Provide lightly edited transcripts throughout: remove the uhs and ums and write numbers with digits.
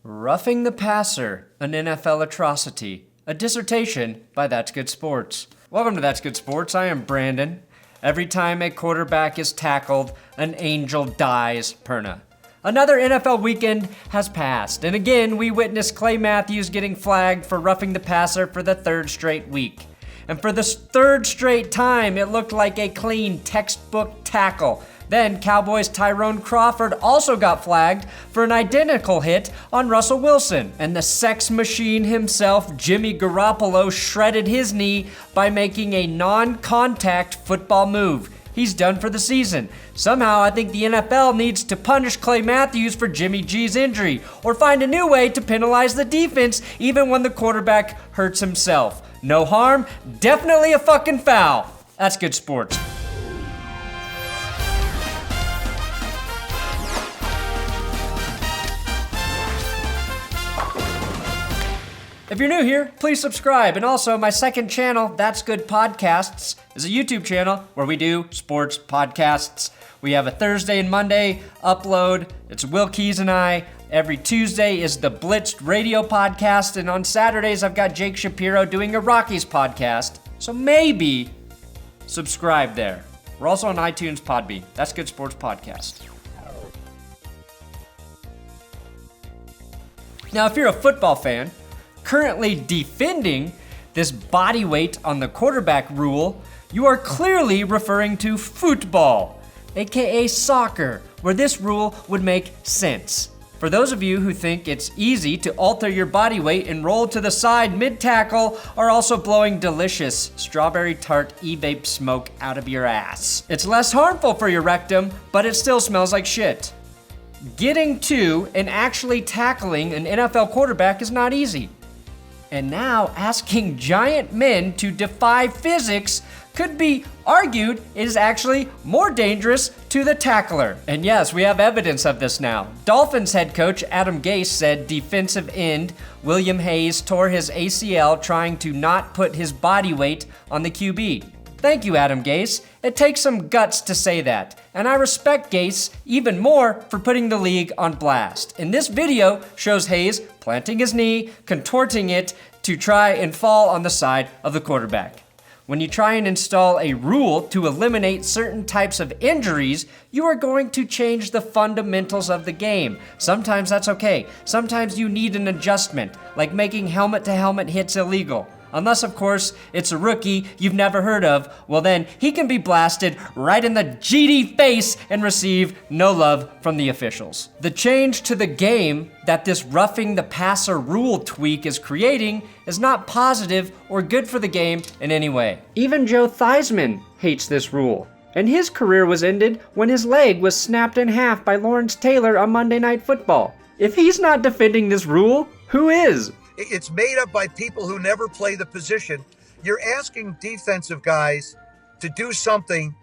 Roughing the Passer, an NFL Atrocity, a dissertation by That's Good Sports. Welcome to That's Good Sports. I am Brandon. Every time a quarterback is tackled, an angel dies, Perna. Another NFL weekend has passed, and again we witnessed Clay Matthews getting flagged for roughing the passer for the third straight week. And for the third straight time, it looked like a clean textbook tackle. Then Cowboys' Tyrone Crawford also got flagged for an identical hit on Russell Wilson. And the sex machine himself, Jimmy Garoppolo, shredded his knee by making a non-contact football move. He's done for the season. Somehow, I think the NFL needs to punish Clay Matthews for Jimmy G's injury, or find a new way to penalize the defense even when the quarterback hurts himself. No harm, definitely a fucking foul. That's good sports. If you're new here, please subscribe. And also, my second channel, That's Good Podcasts, is a YouTube channel where we do sports podcasts. We have a Thursday and Monday upload. It's Will Keys and I. Every Tuesday is the Blitzed Radio podcast. And on Saturdays, I've got Jake Shapiro doing a Rockies podcast. So maybe subscribe there. We're also on iTunes, Podbean. That's Good Sports Podcast. Now, if you're a football fan, currently defending this body weight on the quarterback rule, you are clearly referring to football, aka soccer, where this rule would make sense. For those of you who think it's easy to alter your body weight and roll to the side mid-tackle are also blowing delicious strawberry tart e-vape smoke out of your ass. It's less harmful for your rectum, but it still smells like shit. Getting to and actually tackling an NFL quarterback is not easy. And now asking giant men to defy physics could be argued is actually more dangerous to the tackler. And yes, we have evidence of this now. Dolphins head coach Adam Gase said defensive end William Hayes tore his ACL trying to not put his body weight on the QB. Thank you, Adam Gase. It takes some guts to say that. And I respect Gase even more for putting the league on blast. And this video shows Hayes planting his knee, contorting it to try and fall on the side of the quarterback. When you try and install a rule to eliminate certain types of injuries, you are going to change the fundamentals of the game. Sometimes that's okay. Sometimes you need an adjustment, like making helmet-to-helmet hits illegal. Unless, of course, it's a rookie you've never heard of, well then, he can be blasted right in the GD face and receive no love from the officials. The change to the game that this roughing the passer rule tweak is creating is not positive or good for the game in any way. Even Joe Theismann hates this rule, and his career was ended when his leg was snapped in half by Lawrence Taylor on Monday Night Football. If he's not defending this rule, who is? It's made up by people who never play the position. You're asking defensive guys to do something.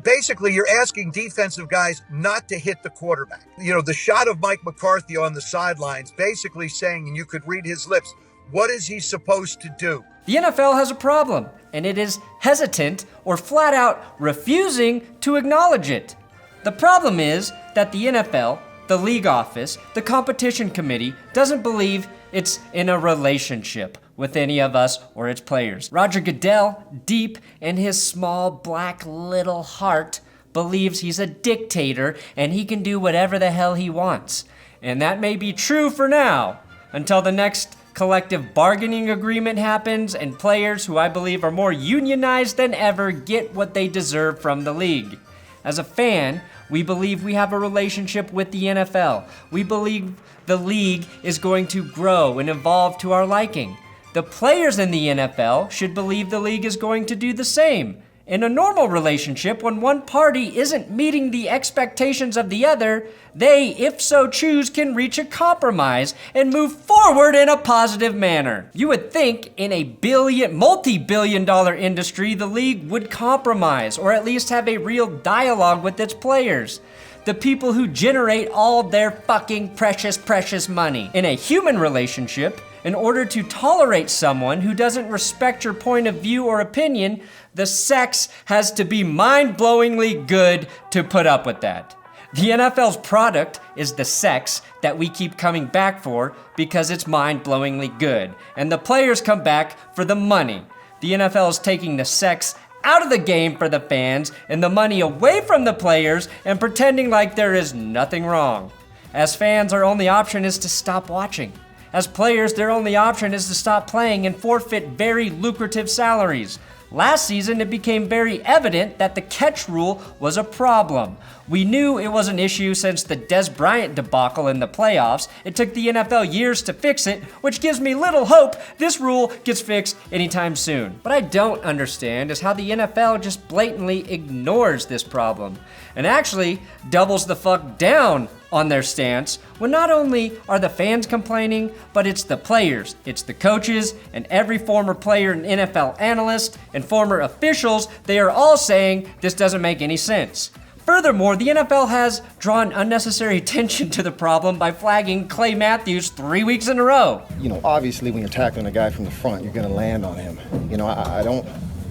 Basically, you're asking defensive guys not to hit the quarterback. You know, the shot of Mike McCarthy on the sidelines basically saying, and you could read his lips, what is he supposed to do? The NFL has a problem, and it is hesitant or flat out refusing to acknowledge it. The problem is that the NFL, the league office, the competition committee doesn't believe it's in a relationship with any of us or its players. Roger Goodell, deep in his small black little heart, believes he's a dictator and he can do whatever the hell he wants. And that may be true for now, until the next collective bargaining agreement happens and players who I believe are more unionized than ever get what they deserve from the league. As a fan, we believe we have a relationship with the NFL. We believe the league is going to grow and evolve to our liking. The players in the NFL should believe the league is going to do the same. In a normal relationship, when one party isn't meeting the expectations of the other, they, if so choose, can reach a compromise and move forward in a positive manner. You would think in a multi-billion-dollar industry, the league would compromise or at least have a real dialogue with its players. The people who generate all their fucking precious money. In a human relationship, in order to tolerate someone who doesn't respect your point of view or opinion, the sex has to be mind-blowingly good to put up with that. The NFL's product is the sex that we keep coming back for because it's mind-blowingly good, and the players come back for the money. The NFL is taking the sex out of the game for the fans and the money away from the players and pretending like there is nothing wrong. As fans, our only option is to stop watching. As players, their only option is to stop playing and forfeit very lucrative salaries. Last season, it became very evident that the catch rule was a problem. We knew it was an issue since the Des Bryant debacle in the playoffs. It took the NFL years to fix it, which gives me little hope this rule gets fixed anytime soon. What I don't understand is how the NFL just blatantly ignores this problem and actually doubles the fuck down on their stance when not only are the fans complaining, but it's the players, it's the coaches, and every former player and NFL analyst and former officials, they are all saying this doesn't make any sense. Furthermore, the NFL has drawn unnecessary attention to the problem by flagging Clay Matthews 3 weeks in a row. Obviously when you're tackling a guy from the front, you're gonna land on him.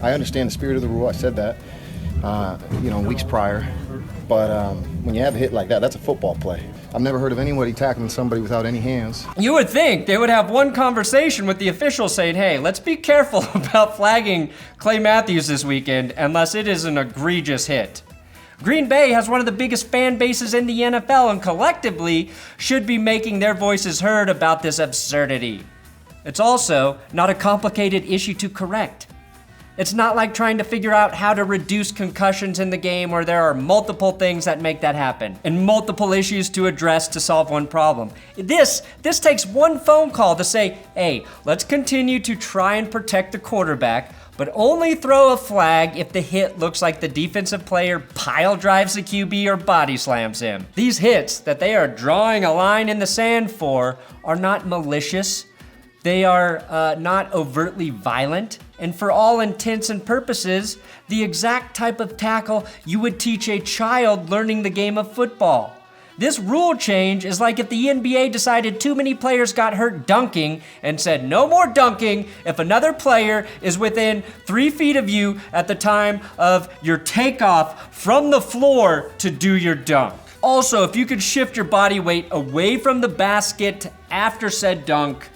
I understand the spirit of the rule, I said that, weeks prior. But when you have a hit like that, that's a football play. I've never heard of anybody tackling somebody without any hands. You would think they would have one conversation with the officials saying, hey, let's be careful about flagging Clay Matthews this weekend unless it is an egregious hit. Green Bay has one of the biggest fan bases in the NFL and collectively should be making their voices heard about this absurdity. It's also not a complicated issue to correct. It's not like trying to figure out how to reduce concussions in the game where there are multiple things that make that happen and multiple issues to address to solve one problem. This takes one phone call to say, hey, let's continue to try and protect the quarterback, but only throw a flag if the hit looks like the defensive player pile drives the QB or body slams him. These hits that they are drawing a line in the sand for are not malicious. They are not overtly violent, and for all intents and purposes, the exact type of tackle you would teach a child learning the game of football. This rule change is like if the NBA decided too many players got hurt dunking and said no more dunking if another player is within 3 feet of you at the time of your takeoff from the floor to do your dunk. Also, if you could shift your body weight away from the basket after said dunk,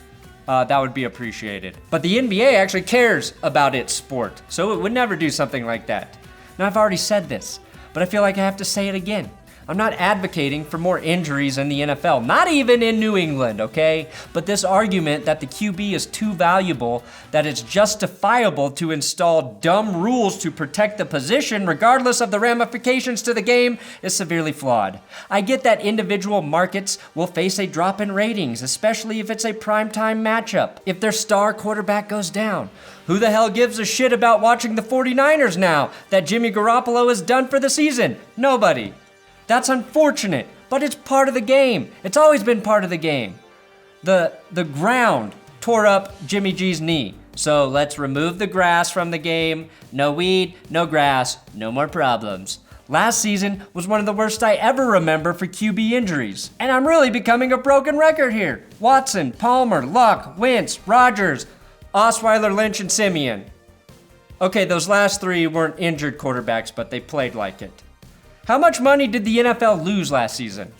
that would be appreciated. But the NBA actually cares about its sport, so it would never do something like that. Now, I've already said this, but I feel like I have to say it again. I'm not advocating for more injuries in the NFL, not even in New England, okay? But this argument that the QB is too valuable, that it's justifiable to install dumb rules to protect the position regardless of the ramifications to the game is severely flawed. I get that individual markets will face a drop in ratings, especially if it's a primetime matchup, if their star quarterback goes down. Who the hell gives a shit about watching the 49ers now that Jimmy Garoppolo is done for the season? Nobody. That's unfortunate, but it's part of the game. It's always been part of the game. The ground tore up Jimmy G's knee, so let's remove the grass from the game. No weed, no grass, no more problems. Last season was one of the worst I ever remember for QB injuries, and I'm really becoming a broken record here. Watson, Palmer, Luck, Wentz, Rodgers, Osweiler, Lynch, and Simeon. Okay, those last 3 weren't injured quarterbacks, but they played like it. How much money did the NFL lose last season?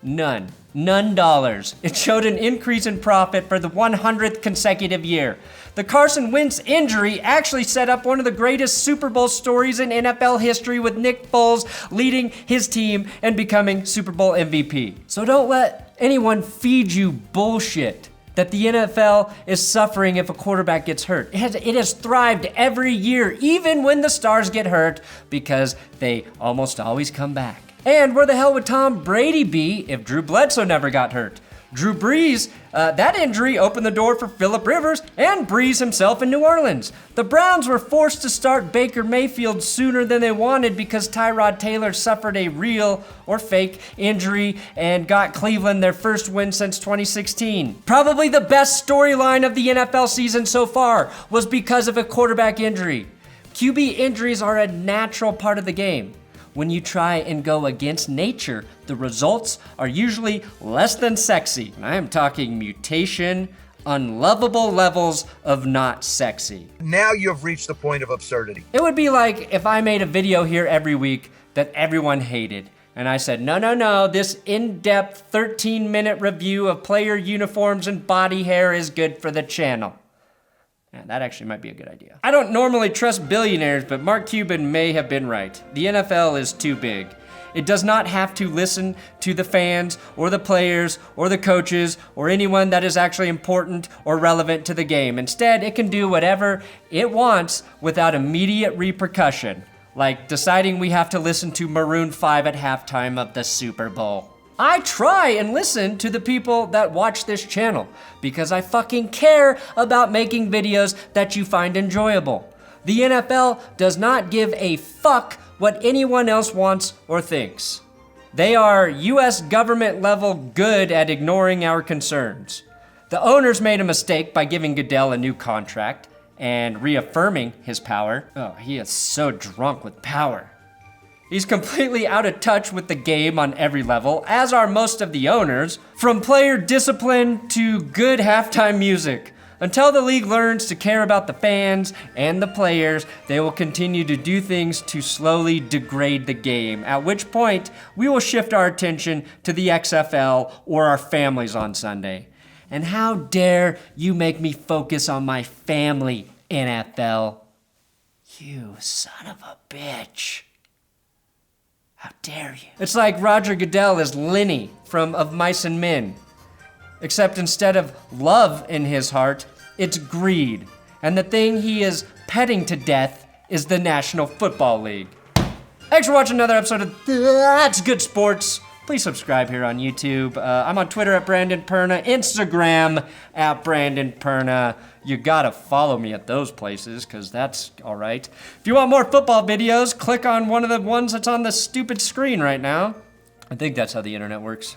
None. None dollars. It showed an increase in profit for the 100th consecutive year. The Carson Wentz injury actually set up one of the greatest Super Bowl stories in NFL history with Nick Foles leading his team and becoming Super Bowl MVP. So don't let anyone feed you bullshit that the NFL is suffering if a quarterback gets hurt. It has thrived every year, even when the stars get hurt, because they almost always come back. And where the hell would Tom Brady be if Drew Bledsoe never got hurt? Drew Brees, that injury opened the door for Phillip Rivers and Brees himself in New Orleans. The Browns were forced to start Baker Mayfield sooner than they wanted because Tyrod Taylor suffered a real or fake injury and got Cleveland their first win since 2016. Probably the best storyline of the NFL season so far was because of a quarterback injury. QB injuries are a natural part of the game. When you try and go against nature, the results are usually less than sexy. And I am talking mutation, unlovable levels of not sexy. Now you have reached the point of absurdity. It would be like if I made a video here every week that everyone hated, And I said, no, this in-depth 13-minute review of player uniforms and body hair is good for the channel. Yeah, that actually might be a good idea. I don't normally trust billionaires, but Mark Cuban may have been right. The NFL is too big. It does not have to listen to the fans or the players or the coaches or anyone that is actually important or relevant to the game. Instead, it can do whatever it wants without immediate repercussion, like deciding we have to listen to Maroon 5 at halftime of the Super Bowl. I try and listen to the people that watch this channel because I fucking care about making videos that you find enjoyable. The NFL does not give a fuck what anyone else wants or thinks. They are US government level good at ignoring our concerns. The owners made a mistake by giving Goodell a new contract and reaffirming his power. Oh, he is so drunk with power. He's completely out of touch with the game on every level, as are most of the owners, from player discipline to good halftime music. Until the league learns to care about the fans and the players, they will continue to do things to slowly degrade the game, at which point we will shift our attention to the XFL or our families on Sunday. And how dare you make me focus on my family, NFL? You son of a bitch. How dare you? It's like Roger Goodell is Lenny from Of Mice and Men. Except instead of love in his heart, it's greed. And the thing he is petting to death is the National Football League. Thanks for watching another episode of That's Good Sports. Please subscribe here on YouTube. I'm on Twitter at Brandon Perna, Instagram at Brandon Perna. You gotta follow me at those places, because that's all right. If you want more football videos, click on one of the ones that's on the stupid screen right now. I think that's how the internet works.